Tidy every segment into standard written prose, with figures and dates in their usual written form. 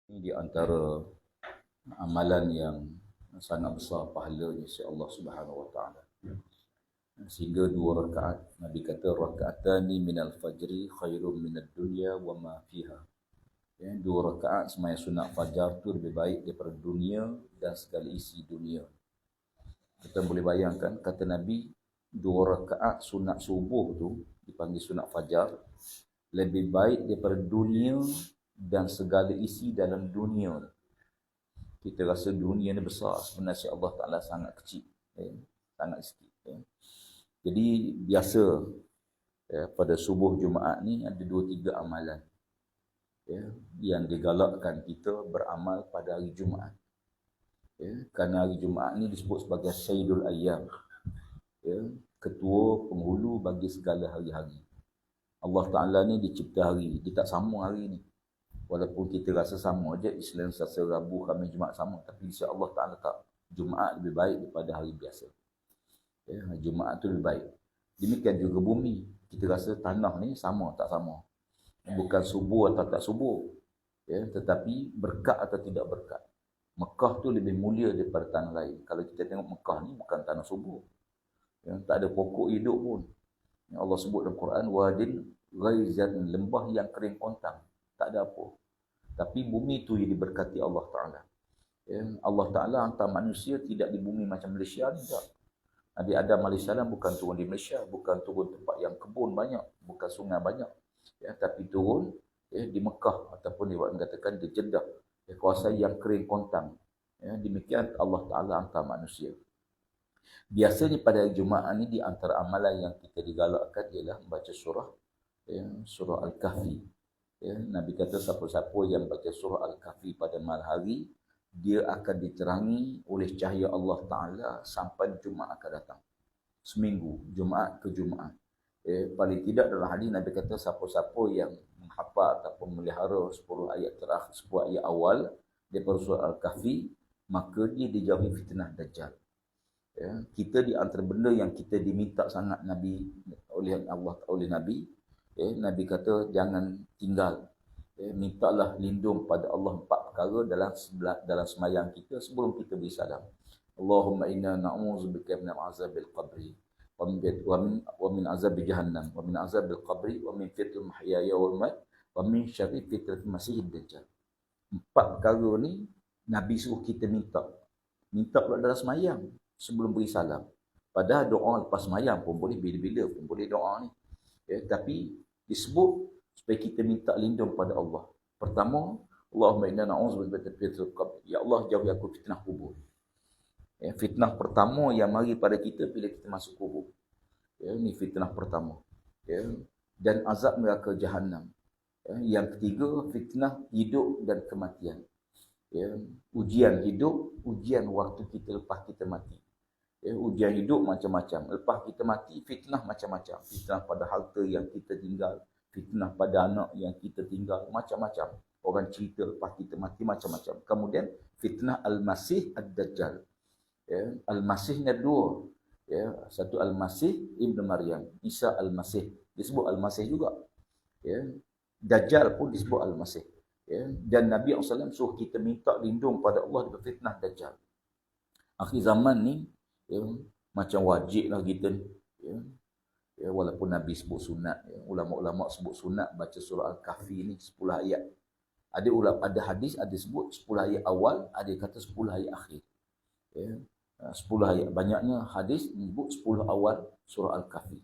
Ini di antara amalan yang sangat besar pahalanya si Allah Subhanahu wa taala. Sehingga 2 rakaat, Nabi kata rakaatani minal fajri khairum minad dunya wa ma fiha. Ya, 2 rakaat sembahyang sunat fajar tu lebih baik daripada dunia dan segala isi dunia. Kita boleh bayangkan kata Nabi 2 rakaat sunat subuh tu dipanggil sunat fajar lebih baik daripada dunia dan segala isi dalam dunia. Kita rasa dunia ni besar, sebenarnya Allah Ta'ala sangat kecil, sangat sikit. Jadi biasa pada subuh Jumaat ni ada 2-3 amalan yang digalakkan kita beramal pada hari Jumaat. Kerana hari Jumaat ni disebut sebagai Sayyidul Ayyam, ketua penghulu bagi segala hari-hari. Allah Ta'ala ni dicipta hari, dia tak sama hari ni. Walaupun kita rasa sama je, Islam, Selasa, Rabu, Khamis, Jumaat sama, tapi insya Allah Ta'ala tak. Jumaat lebih baik daripada hari biasa. Jumaat tu lebih baik. Demikian juga bumi. Kita rasa tanah ni sama tak sama. Bukan subur atau tak subur, tetapi berkat atau tidak berkat. Mekah tu lebih mulia daripada tanah lain. Kalau kita tengok Mekah ni bukan tanah subur, tak ada pokok hidup pun. Allah sebut dalam Quran, wadin ghaizan, lembah yang kering kontang, tak ada apa. Tapi bumi tu yang diberkati Allah Ta'ala. Allah Ta'ala hantar manusia tidak di bumi macam Malaysia ni tak. Nabi Adam AS bukan turun di Malaysia, bukan turun tempat yang kebun banyak, bukan sungai banyak, tapi turun di Mekah ataupun dikatakan di Jeddah, kawasan yang kering kontang. Demikian Allah Ta'ala hantar manusia. Biasanya pada hari Jumaat ni di antara amalan yang kita digalakkan ialah membaca surah Al-Kahfi. Nabi kata siapa-siapa yang baca surah Al-Kahfi pada malam hari, dia akan diterangi oleh cahaya Allah Ta'ala sampai Jumaat akan datang. Seminggu, Jumaat ke Jumaat. Paling tidak dalam hadis Nabi kata siapa-siapa yang menghafal ataupun melihara 10 ayat terakhir, 10 ayat awal daripada surah Al-Kahfi, maka dia dijauhi fitnah Dajjal. Kita di antara benda yang kita diminta sangat Nabi oleh Allah, oleh Nabi, Nabi kata jangan tinggal. Mintalah lindung pada Allah 4 perkara dalam semayang kita sebelum kita beri salam. Allahumma inna na'udzubika min azabil qabri wa min azabil jahannam wa min azabil qabri wa min fitnatil mahyaya wal mamat wa min syarri fitnatil masiihid dajjal. 4 perkara ni Nabi suruh kita minta pula dalam semayang sebelum beri salam. Padahal doa lepas semayang pun boleh, bila-bila pun boleh doa ni. Tapi disebut supaya kita minta lindung pada Allah. Pertama, Allahumma inna na'udzubika min fitnatil qabr. Ya Allah, jauhi aku fitnah kubur. Fitnah pertama yang mari pada kita bila kita masuk kubur. Ini fitnah pertama. Dan azab neraka Jahannam. Yang ketiga, fitnah hidup dan kematian. Ujian hidup, ujian waktu kita lepas kita mati. Ujian hidup macam-macam. Lepas kita mati, fitnah macam-macam. Fitnah pada harta yang kita tinggal, fitnah pada anak yang kita tinggal, macam-macam. Orang cerita lepas kita mati, macam-macam. Kemudian fitnah Al-Masih Ad-Dajjal. Al-Masih ni ada 2. Satu Al-Masih Ibn Maryam, Isa Al-Masih, disebut Al-Masih juga. Dajjal pun disebut Al-Masih. Dan Nabi SAW suruh kita minta lindung pada Allah dari fitnah Dajjal. Akhir zaman ni macam wajib lah kita ni. Walaupun Nabi sebut sunat, ulama-ulama sebut sunat baca surah Al-Kahfi ni 10 ayat. Ada hadis ada sebut 10 ayat awal, ada kata 10 ayat akhir. 10 ayat, banyaknya hadis menyebut 10 awal surah Al-Kahfi.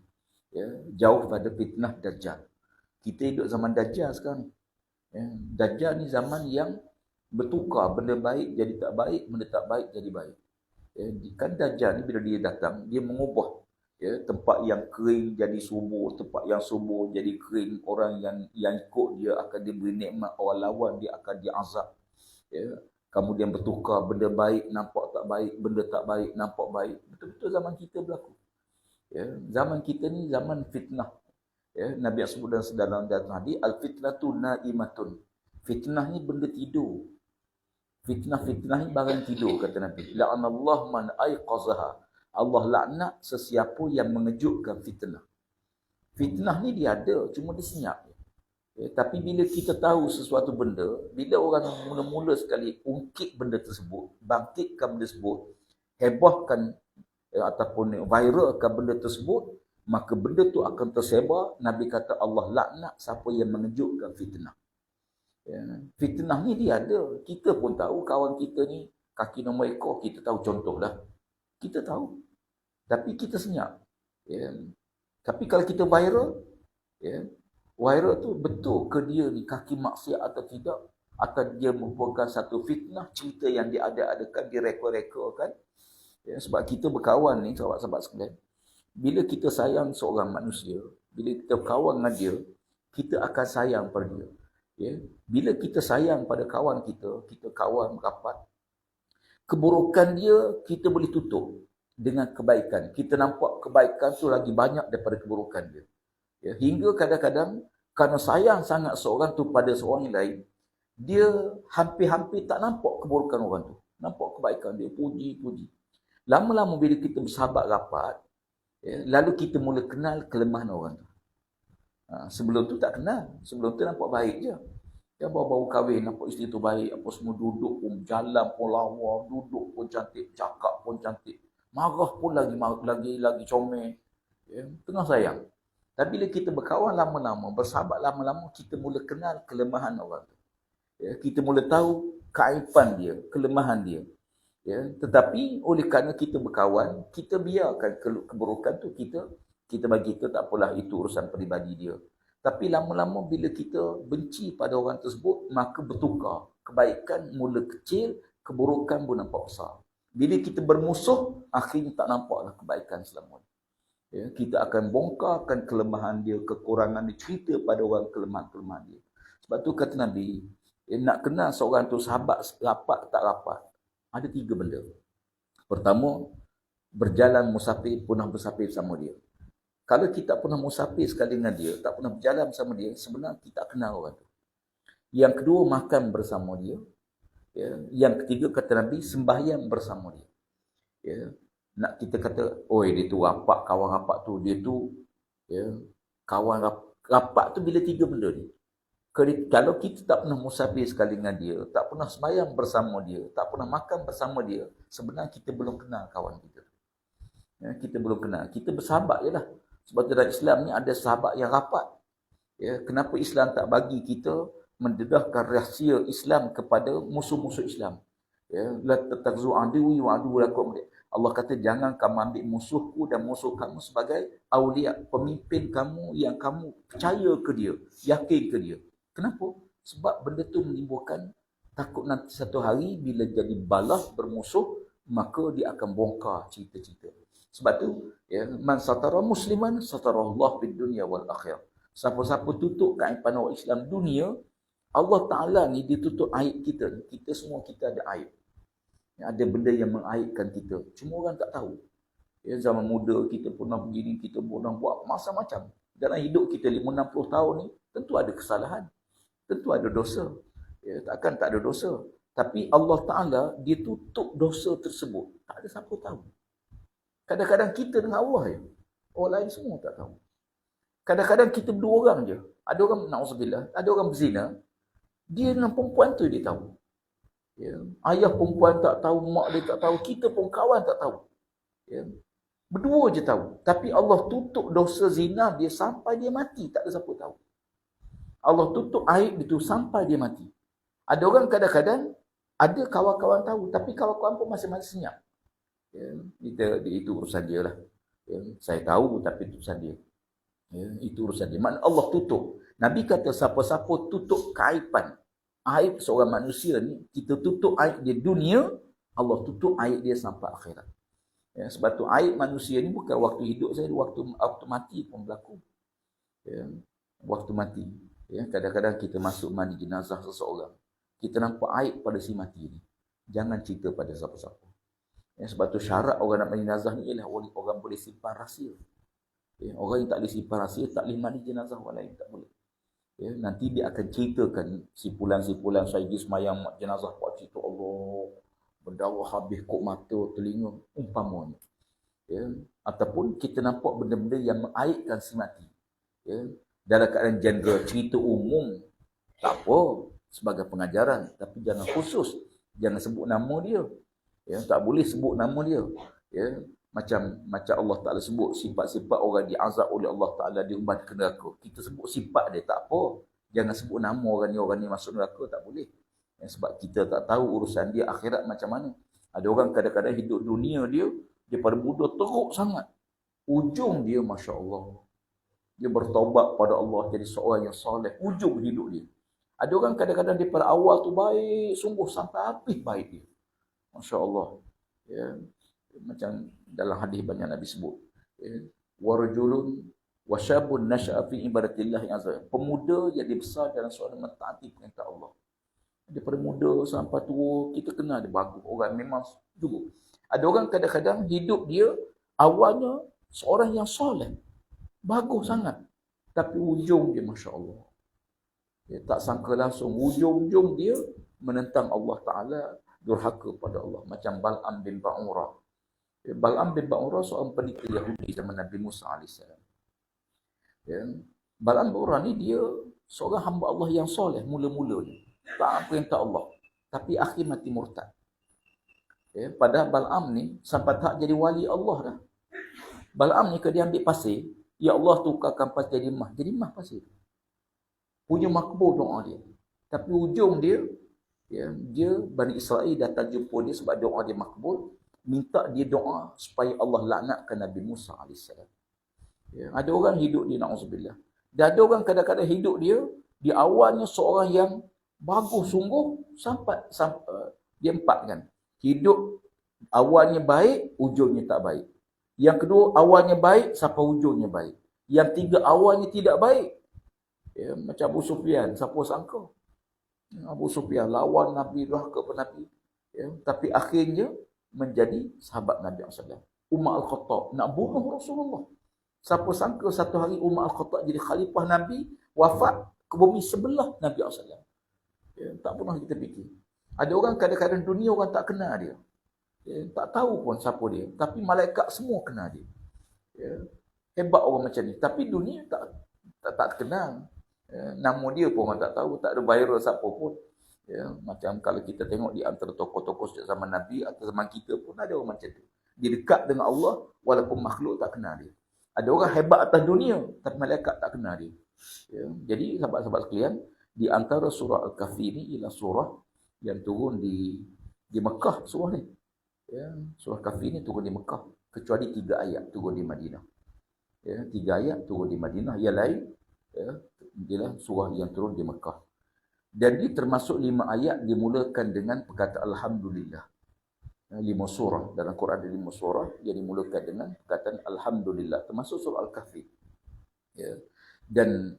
Jauh pada fitnah Dajjal. Kita hidup zaman Dajjal sekarang. Dajjal ni zaman yang bertukar, benda baik jadi tak baik, benda tak baik jadi baik. Kan Dajjal ni bila dia datang, dia mengubah tempat yang kering jadi subur, tempat yang subur jadi kering. Orang yang ikut dia akan diberi nikmat, orang lawan dia akan diazab. Kemudian bertukar, benda baik nampak tak baik, benda tak baik nampak baik. Betul-betul zaman kita berlaku. Zaman kita ni zaman fitnah. Nabi sebut dalam hadis, al-fitnatu naimatun. Fitnah ni benda tidur. Fitnah ni barang tidur, kata Nabi. La'anallahu man aiqazaha. Allah laknat sesiapa yang mengejutkan fitnah. Fitnah ni dia ada, cuma dia senyap. Tapi bila kita tahu sesuatu benda, bila orang mula-mula sekali ungkit benda tersebut, bangkitkan benda tersebut, hebahkan ataupun viralkan benda tersebut, maka benda tu akan tersebar. Nabi kata Allah laknat siapa yang mengejutkan fitnah. Fitnah ni dia ada. Kita pun tahu kawan kita ni kaki nombor ekor, kita tahu contohlah. Kita tahu. Tapi kita senyap. Tapi kalau kita viral, viral tu betul ke dia ni kaki maksiat atau tidak, atau dia merupakan satu fitnah, cerita yang dia ada-adakan, dia rekod-rekodkan. Sebab kita berkawan ni, sahabat-sahabat sekalian, bila kita sayang seorang manusia, bila kita berkawan dengan dia, kita akan sayang pada dia. Bila kita sayang pada kawan kita, kita kawan rapat, keburukan dia kita boleh tutup dengan kebaikan. Kita nampak kebaikan tu lagi banyak daripada keburukan dia. Hingga kadang-kadang kerana sayang sangat seorang tu pada seorang yang lain, dia hampir-hampir tak nampak keburukan orang tu. Nampak kebaikan dia, puji-puji. Lama-lama bila kita bersahabat rapat, lalu kita mula kenal kelemahan orang tu. Sebelum tu tak kenal. Sebelum tu nampak baik je. Dia baru-baru kahwin, nampak isteri tu baik, apa semua, duduk pun, jalan pun lawa, duduk pun cantik, cakap pun cantik. Marah pun lagi comel. Tengah sayang. Tapi bila kita berkawan lama-lama, bersahabat lama-lama, kita mula kenal kelemahan orang tu. Kita mula tahu keaiban dia, kelemahan dia. Tetapi oleh kerana kita berkawan, kita biarkan keburukan tu, kita bagi kita tak apalah, itu urusan peribadi dia. Tapi lama-lama bila kita benci pada orang tersebut, maka bertukar. Kebaikan mula kecil, keburukan pun nampak besar. Bila kita bermusuh, akhirnya tak nampaklah kebaikan selama ini. Kita akan bongkarkan kelemahan dia, kekurangan dia, cerita pada orang kelemahan-kelemahan dia. Sebab tu kata Nabi, nak kenal seorang tu sahabat rapat tak rapat, ada 3 benda. Pertama, berjalan musafir, pernah bersafir bersama dia. Kalau kita pernah musafir sekali dengan dia, tak pernah berjalan bersama dia, sebenarnya kita tak kenal orang tu. Yang kedua, makan bersama dia. Yang ketiga, kata Nabi, sembahyang bersama dia. Nak kita kata, oi dia tu rapat, kawan rapat tu, dia tu kawan rapat tu bila 3 benda ni. Kalau kita tak pernah musafir sekali dengan dia, tak pernah sembahyang bersama dia, tak pernah makan bersama dia, sebenarnya kita belum kenal kawan kita. Kita belum kenal. Kita bersahabat je lah. Sebab dalam Islam ni ada sahabat yang rapat. Kenapa Islam tak bagi kita mendedahkan rahsia Islam kepada musuh-musuh Islam? La tatakzu aduwi wa adu lakum. Allah kata jangan kamu ambil musuhku dan musuh kamu sebagai awliya, pemimpin kamu yang kamu percaya ke dia, yakin ke dia. Kenapa? Sebab benda tu menimbulkan takut nanti satu hari bila jadi balas bermusuh, maka dia akan bongkar cerita-cerita. Sebab tu, man satara musliman satara Allah fid dunya wal akhirah. Siapa-siapa tutup keaiban orang Islam dunia, Allah Ta'ala ni dia tutup aib kita. Kita semua kita ada aib. Ada benda yang mengaibkan kita. Cuma orang tak tahu. Zaman muda kita pernah begini, kita pernah buat macam-macam. Dalam hidup kita 50-60 tahun ni, tentu ada kesalahan. Tentu ada dosa. Takkan tak ada dosa. Tapi Allah Ta'ala, dia tutup dosa tersebut. Tak ada siapa tahu. Kadang-kadang kita dengan Allah je. Orang lain semua tak tahu. Kadang-kadang kita berdua orang je. Ada orang, na'udzubillah, ada orang berzina. Dia dengan perempuan tu dia tahu. Ayah perempuan tak tahu, mak dia tak tahu, kita pun kawan tak tahu. Berdua je tahu. Tapi Allah tutup dosa zina dia sampai dia mati. Tak ada siapa tahu. Allah tutup aib dia tu sampai dia mati. Ada orang kadang-kadang, ada kawan-kawan tahu. Tapi kawan-kawan pun masing-masing senyap. Itu urusan dia lah. Saya tahu tapi itu urusan dia. Itu urusan dia. Maknanya Allah tutup. Nabi kata siapa-siapa tutup keaiban, aib seorang manusia ni, kita tutup aib dia dunia, Allah tutup aib dia sampai akhirat. Sebab tu aib manusia ni bukan waktu hidup saya, waktu mati pun berlaku. Waktu mati. Kadang-kadang kita masuk mandi jenazah seseorang, kita nampak aib pada si mati ni. Jangan cerita pada siapa-siapa. Sebab tu syarat orang nak mandi jenazah ni ialah orang boleh simpan rahsia. Orang yang tak boleh simpan rahsia, tak boleh mandi jenazah orang lain, tak boleh. Nanti dia akan ceritakan simpulan-simpulan saya pergi semayang jenazah pak cerita Allah berdarah habis kok mata telinga umpamanya. Ataupun kita nampak benda-benda yang mengaibkan si mati. Dalam keadaan general, cerita umum, tak apa, sebagai pengajaran. Tapi jangan khusus. Jangan sebut nama dia. Ya, tak boleh sebut nama dia. Ya, macam Allah Ta'ala sebut sifat-sifat orang diazab oleh Allah Ta'ala, diubah ke neraka. Kita sebut sifat dia, tak apa. Jangan sebut nama orang ni masuk neraka, tak boleh. Ya, sebab kita tak tahu urusan dia akhirat macam mana. Ada orang kadang-kadang hidup dunia dia pada muda teruk sangat. Ujung dia, Masya Allah, dia bertaubat pada Allah, jadi seorang yang soleh. Ujung hidup dia. Ada orang kadang-kadang dia pada awal tu baik, sungguh sampai habis baik dia. Masya Allah. Ya. Macam dalam hadis banyak Nabi sebut. Ya. Warjulun wasyabun nasya'a fi ibadatillah yang azza. Pemuda yang dibesar dalam soalan mentaati perintah Allah. Daripada muda sampai tua, kita kenal dia bagus. Orang memang juga. Ada orang kadang-kadang hidup dia awalnya seorang yang soleh. Bagus sangat. Tapi ujung dia, Masya Allah, dia tak sangka langsung. Ujung-ujung dia menentang Allah Ta'ala, durhaka pada Allah. Macam Bal'am bin Ba'urah. Bal'am bin Ba'urah seorang pendeta Yahudi zaman Nabi Musa AS. Bal'am bin Ba'urah ni dia seorang hamba Allah yang soleh mula-mulanya. Tak perintah Allah. Tapi akhir mati murtad. Padahal Bal'am ni sampai tak jadi wali Allah dah. Bal'am ni kalau dia ambil pasir, ya Allah tukarkan pasir jadi mah. Jadi mah pasir. Punya makbul doa dia. Tapi ujung dia, dia Bani Israel datang jumpa dia sebab doa dia makbul. Minta dia doa supaya Allah laknatkan Nabi Musa AS. Ada orang hidup dia, na'udzubillah. Dan ada orang kadang-kadang hidup dia, di awalnya seorang yang bagus sungguh, sampai dia empat kan. Hidup awalnya baik, ujungnya tak baik. Yang kedua, awalnya baik, sampai ujungnya baik. Yang tiga, awalnya tidak baik. Macam Abu Sufyan, siapa sangka? Abu Sufyan lawan Nabi, durhaka kepada Nabi. Tapi akhirnya menjadi sahabat Nabi SAW. Umar Al-Khattab nak bunuh Rasulullah. Siapa sangka satu hari Umar Al-Khattab jadi khalifah Nabi, wafat ke bumi sebelah Nabi SAW. Tak pernah kita fikir. Ada orang kadang-kadang dunia orang tak kenal dia. Tak tahu pun siapa dia. Tapi malaikat semua kenal dia. Hebat orang macam ni. Tapi dunia tak kenal. Nama dia pun orang tak tahu. Tak ada viral siapa pun. Macam kalau kita tengok di antara tokoh-tokoh sejak zaman Nabi atau zaman kita pun ada orang macam tu. Dia dekat dengan Allah walaupun makhluk tak kenal dia. Ada orang hebat atas dunia tapi malaikat tak kenal dia. Jadi sahabat-sahabat sekalian, di antara surah Al-Kahfi ni ialah surah yang turun di Mekah, surah ni. Surah Kahfi ni turun di Mekah, kecuali 3 ayat turun di Madinah. 3 ayat turun di Madinah, yang lain ialah surah yang turun di Mekah. Dan ini termasuk 5 ayat dimulakan dengan perkataan Alhamdulillah. 5 surah dalam Quran ada 5 surah yang dimulakan dengan perkataan Alhamdulillah, termasuk surah Al-Kahfi. Dan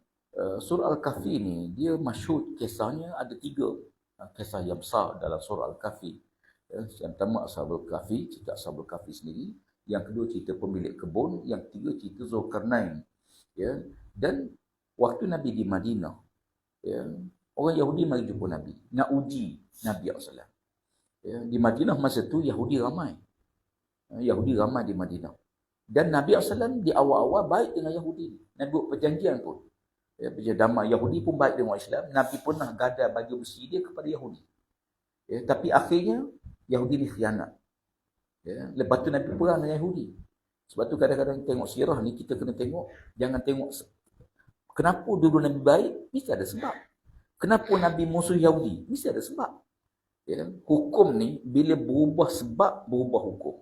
surah Al-Kahfi ni dia masyhur, kisahnya ada 3 kisah yang besar dalam surah Al-Kahfi. Yang pertama Ashabul Kahfi, cerita Ashabul Kahfi sendiri. Yang kedua cerita pemilik kebun. Yang ketiga cerita Zulkarnain. Dan waktu Nabi di Madinah, orang Yahudi mari jumpa Nabi, nak uji Nabi SAW. Di Madinah masa tu Yahudi ramai. Yahudi ramai di Madinah. Dan Nabi SAW di awal-awal baik dengan Yahudi. Nabi buat perjanjian pun. Perjanjian damai. Yahudi pun baik dengan orang Islam. Nabi pernah gadai baju besi dia kepada Yahudi. Tapi akhirnya Yahudi ni khianat. Lepas tu Nabi perang dengan Yahudi. Sebab tu kadang-kadang tengok sirah ni kita kena tengok. Jangan tengok kenapa dulu Nabi baik, mesti ada sebab. Kenapa Nabi musuh Yahudi, mesti ada sebab. Hukum ni bila berubah sebab, berubah hukum.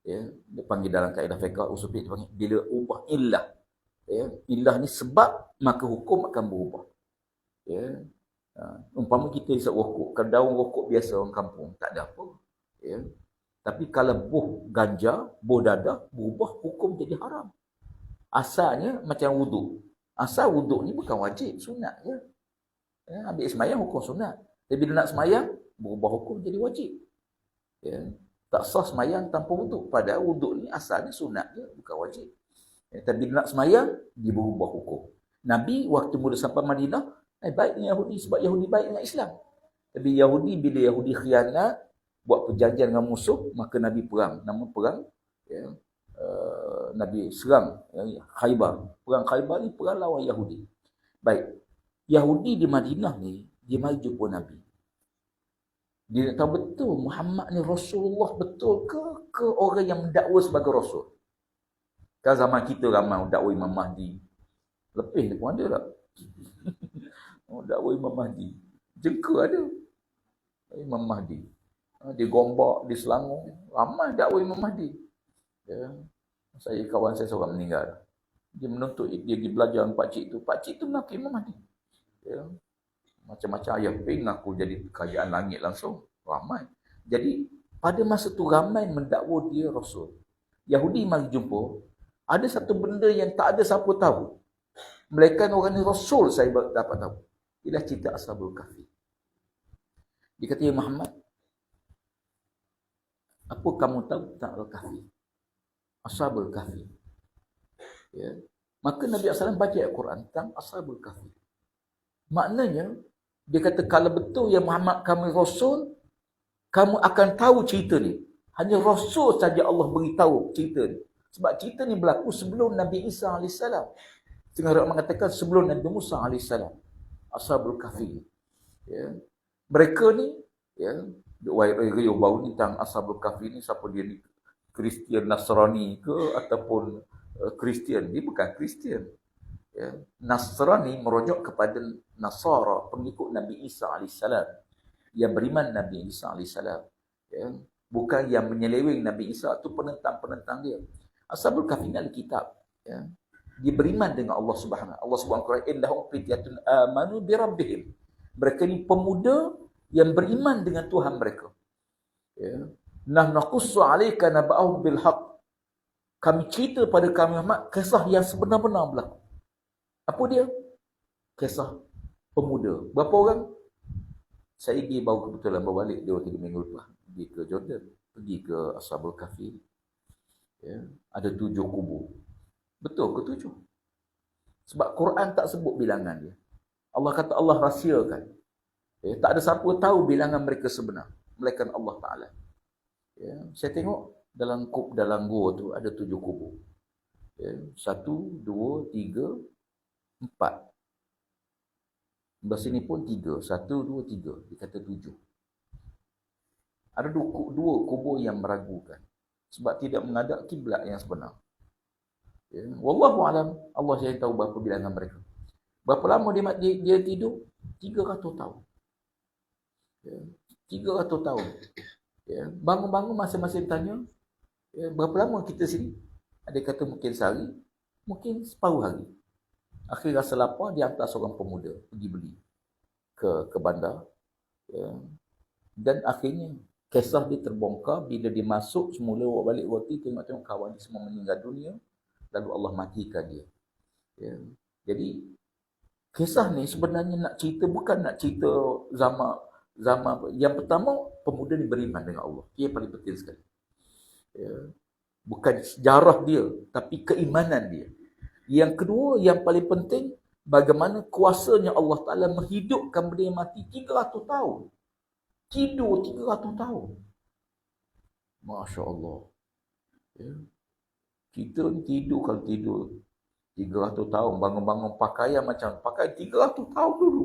Dia panggil dalam kaedah fiqh usul fiqh, dia panggil bila ubah illah. Illah ni sebab, maka hukum akan berubah. Umpama kita isap rokok, kalau daun rokok biasa orang kampung, tak ada apa. Tapi kalau buh ganja, buh dadah, berubah hukum jadi haram. Asalnya macam wuduk. Asal wuduk ni bukan wajib, sunat je. Ambil semayang hukum sunat. Tapi bila nak semayang, berubah hukum jadi wajib. Tak sah semayang tanpa wuduk. Padahal wuduk ni asalnya sunat je, bukan wajib. Tapi bila nak semayang, dia berubah hukum. Nabi waktu mula sampai Madinah, baik dengan Yahudi sebab Yahudi baik dengan Islam. Tapi Yahudi bila Yahudi khianat, buat perjanjian dengan musuh, maka Nabi perang. Nama perang Nabi serang Khaybar. Perang Khaybar ni perang lawan Yahudi. Baik. Yahudi di Madinah ni, dia mari jumpa Nabi. Dia nak tahu betul Muhammad ni Rasulullah betul ke orang yang mendakwa sebagai Rasul. Kan zaman kita ramai dakwa Imam Mahdi. Lebih pun ada tak? Dakwa Imam Mahdi. Jengka ada. Imam Mahdi. Di Gombak, di Selangor. Ramai dakwa Imam Mahdi. Ya. Saya kawan saya seorang meninggal. Dia menuntut, dia pergi belajar dengan pakcik tu. Pakcik tu mengaku Imam Mahdi. Ya. Macam-macam ayah ping aku jadi kerajaan langit langsung. Ramai. Jadi pada masa tu ramai mendakwa dia Rasul. Yahudi mari jumpa. Ada satu benda yang tak ada siapa tahu. Melainkan orang ni Rasul saya dapat tahu. Ialah cerita Ashabul Kahfi. Dia kata, ya Muhammad, apa kamu tahu tentang Al-Kahfi? Ashabul Kahfi. Ya. Maka Nabi SAW baca Al-Quran tentang Ashabul Kahfi. Maknanya, dia kata, kalau betul ya Muhammad kamu Rasul, kamu akan tahu cerita ni. Hanya Rasul saja Allah beritahu cerita ni. Sebab cerita ni berlaku sebelum Nabi Isa AS. Setengah orang mengatakan sebelum Nabi Musa AS. Ashabul Kahfi. Ya. Mereka ni, ya, Wairo bau ni tentang Ashabul Kahfi ni, siapa dia ni? Kristian Nasrani ke ataupun Kristian? Dia bukan Kristian. Ya. Nasrani merujuk kepada Nasara, pengikut Nabi Isa AS. Yang beriman Nabi Isa AS. Ya. Bukan yang menyeleweng Nabi Isa, tu penentang-penentang dia. Ashabul Kahfi ni ada kitab. Ya. Dia beriman dengan Allah Subhanahu. Allah Subhanahu wa ta'ala, innahum fityatun amanu bi rabbihim. Mereka ni pemuda yang beriman dengan Tuhan mereka. Ya. Nahnu naqussu 'alaika naba'ahum bil haqq. Kami cerita pada kami Muhammad kisah yang sebenar-benar berlaku. Apa dia? Kisah pemuda. Berapa orang? Saya pergi baru kebetulan balik 2-3 minggu lepas. Pergi ke Jordan, pergi ke Ashabul Kahfi. Ya. Ada 7 kubur. Betul ke 7? Sebab Quran tak sebut bilangan dia. Allah kata Allah rahsiakan. Ya, tak ada siapa tahu bilangan mereka sebenar, melainkan Allah Ta'ala. Ya, saya tengok dalam gua tu ada 7 kubur. Ya, 1, 2, 3, 4. Di sini pun 3. 1, 2, 3. Dia kata 7. Ada dua kubur yang meragukan. Sebab tidak menghadap kiblat yang sebenar. Ya, wallahu alam, Allah yang tahu berapa bilangan mereka. Berapa lama dia tidur? 300 tahun. Ya, 300 tahun. Ya, bangun-bangun masing-masing tanya, ya, berapa lama kita sini? Ada kata mungkin sehari, mungkin separuh hari. Akhir rasa lapar, dia hantar seorang pemuda pergi beli ke bandar. Ya. Dan akhirnya kisah dia terbongkar bila dia masuk semula bawa balik roti, tengok-tengok kawan dia semua meninggal dunia, lalu Allah matikan dia. Ya. Jadi kisah ni sebenarnya nak cerita, bukan nak cerita zaman yang pertama, pemuda ni beriman dengan Allah. Ia paling penting sekali. Ya. Bukan sejarah dia, tapi keimanan dia. Yang kedua, yang paling penting, bagaimana kuasanya Allah Ta'ala menghidupkan benda yang mati 300 tahun. Tidur 300 tahun. Masya Allah. Ya. Kita ni tidur, kalau tidur 300 tahun, bangun-bangun pakaian macam pakai 300 tahun dulu.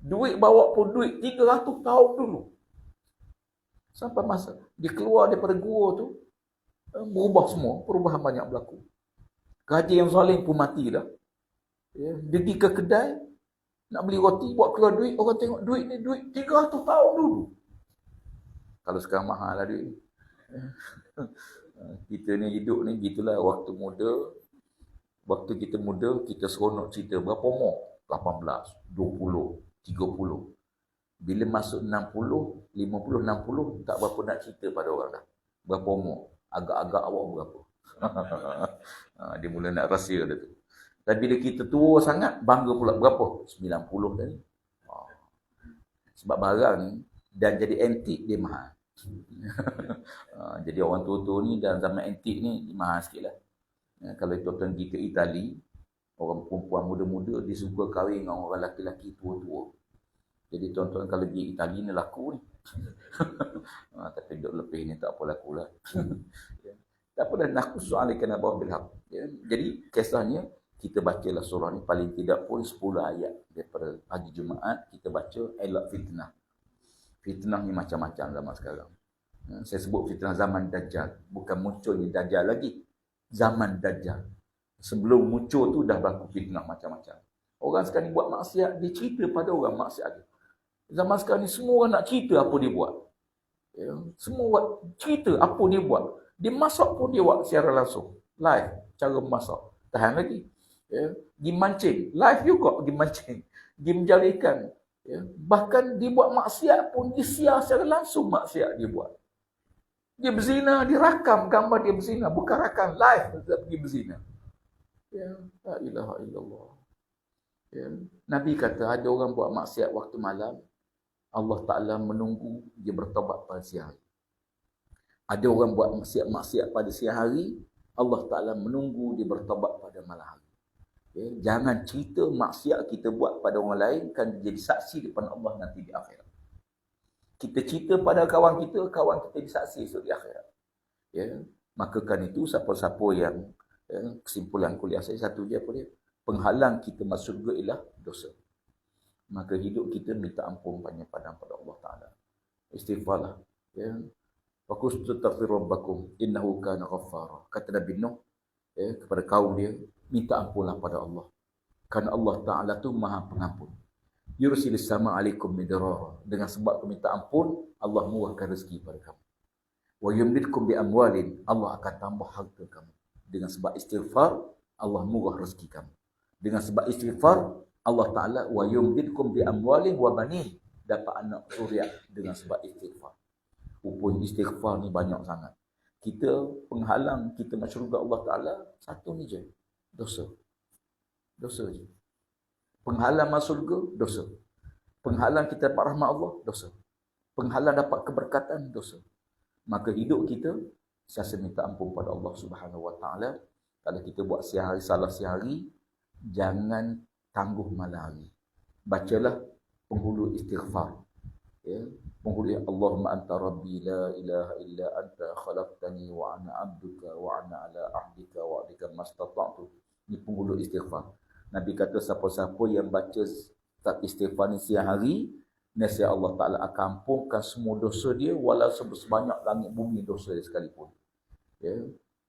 Duit bawa pun duit 300 tahun dulu. Sampai masa dia keluar daripada gua tu, berubah semua, perubahan banyak berlaku. Haji yang zalim pun mati dah. Ya, dia pergi ke kedai, nak beli roti, buat keluar duit, orang tengok duit ni duit 300 tahun dulu. Kalau sekarang mahal lah duit. Kita ni hidup ni gitulah, waktu kita muda, kita seronok cerita. Berapa umur? 18, 20, 30. Bila masuk 60, 50, 60, tak berapa nak cerita pada orang dah. Berapa umur? Agak-agak awak berapa? Dia mula nak rahsia dah tu. Dan bila kita tua sangat, bangga pula berapa? 90 dah ni. Sebab barang ni, dan jadi antik, dia mahal. Jadi orang tua-tua ni dalam zaman antik ni mahal sikit lah. Kalau tuan-tuan pergi ke Itali, orang perempuan muda-muda dia suka kahwin dengan orang lelaki-lelaki tua-tua. Jadi tuan-tuan kalau pergi Itali ni laku ni. Tapi duduk lebih ni tak apa laku lah. Tak apa dah, naqussu alaika naba'ahum bil haqq. Ya, jadi kisahnya kita bacalah surah ni paling tidak pun 10 ayat daripada pagi Jumaat kita baca elak fitnah. Fitnah ni macam-macam zaman sekarang. Saya sebut fitnah zaman Dajjal. Bukan munculnya Dajjal lagi. Zaman Dajjal. Sebelum muncul tu dah berlaku fitnah macam-macam. Orang sekarang ni buat maksiat, dia cerita pada orang maksiat dia. Zaman sekarang ni semua orang nak cerita apa dia buat. Ya, semua buat cerita apa dia buat. Dia masak pun dia buat secara langsung. Live, cara masak. Tahan lagi. Ya, pergi mancing. Live juga pergi mancing. Dia menjala ikan. Ya, bahkan dia buat maksiat pun dia siar secara langsung maksiat dia buat. Dia berzina, dia rakam gambar dia berzina. Bukan rakam live, dia pergi berzina. Ya, la ilaha illallah. Ya. Nabi kata ada orang buat maksiat waktu malam, Allah Ta'ala menunggu dia bertobat pada siang hari. Ada orang buat maksiat pada siang hari, Allah Ta'ala menunggu dia bertobat pada malam hari. Ya. Jangan cerita maksiat kita buat pada orang lain, kan jadi saksi depan Allah nanti di akhirat. Kita cerita pada kawan kita disaksi esok di akhirat. Ya. Maka kan itu siapa-siapa yang kesimpulan kuliah saya satu je apa dia? Penghalang kita masuk surga ialah dosa. Maka hidup kita minta ampun banyak pada Allah Ta'ala. Istighfarlah. Ya. Fakustaghfiru rabbakum innahu kana ghaffara. Kata Nabi Nuh kepada kaum dia, minta ampunlah pada Allah. Kerana Allah Ta'ala tu Maha Pengampun. Yursilis sama alaikum midrara. Dengan sebab kau minta ampun, Allah murahkan rezeki pada kamu. Wa yumdidkum bi amwalin. Allah akan tambah harta kamu. Dengan sebab istighfar, Allah murah rezeki kamu. Dengan sebab istighfar, Allah Ta'ala wa yumdidkum bi amwalin wa banin. Dapat anak suriat dengan sebab istighfar. Rupanya istighfar ni banyak sangat. Kita penghalang kita masuk surga Allah Ta'ala, satu ni je. Dosa. Dosa je. Penghalang masuk surga, dosa. Penghalang kita dapat rahmat Allah, dosa. Penghalang dapat keberkatan, dosa. Maka hidup kita, saya minta ampun pada Allah Subhanahu Wa Ta'ala. Kalau kita buat siang hari, salah siang hari, jangan tangguh malam hari. Bacalah penghulu istighfar. Ya. Penghulu Allahumma anta rabbi la ilaha illa anta khalaqtani wa ana abduka wa ana ala ahdika wa adika mastata'tu. Ini penghulu istighfar. Nabi kata siapa-siapa yang baca istighfar ni siang hari, nescaya Allah Ta'ala akan ampunkan semua dosa dia walau sebanyak langit bumi dosa dia sekalipun. Ya.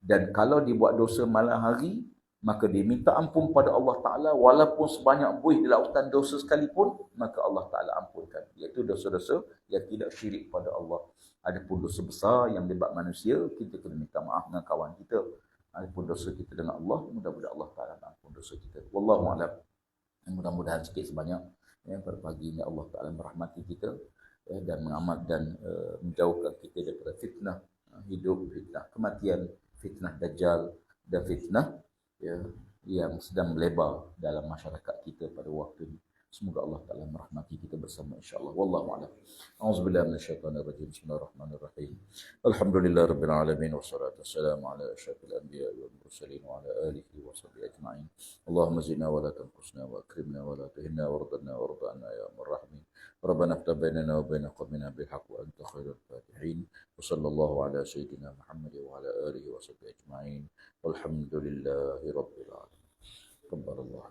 Dan kalau dia buat dosa malam hari, maka dia minta ampun pada Allah Ta'ala walaupun sebanyak buih di lautan dosa sekalipun, maka Allah Ta'ala ampunkan. Iaitu dosa-dosa yang tidak syirik pada Allah. Adapun dosa besar yang melibat manusia, kita kena minta maaf dengan kawan kita. Adapun dosa kita dengan Allah, mudah-mudahan Allah Ta'ala ampun dosa kita. Wallahu'alam. Mudah-mudahan sikit sebanyak pada pagi ini Allah Ta'ala merahmati kita dan mengamat dan menjauhkan kita daripada fitnah hidup, fitnah kematian, fitnah Dajjal dan fitnah yang sedang melebar dalam masyarakat kita pada waktu ini. Semoga Allah Ta'ala merahmati kita bersama insyaAllah. Wallahu'alam. A'udzubillahi minasyaitanirrajim. Bismillahirrahmanirrahim. Alhamdulillah Rabbil Alamin. Wassalatu wassalamu ala asyrafil anbiya wal mursalin wa ala alihi wa sahbihi ajma'in. Allahumma zidna wa la tanqusna wa akrimna wa la tuhinna warḍana warḍa'na ya arhamar Rabbana iftah bainana wa baina qawmina bil haqq wa anta khairul fatihin. Wa sallallahu ala sayyidina Muhammad wa ala alihi wa sahbihi ajma'in. Walhamdulillahi rabbil alamin. Qabbalallahu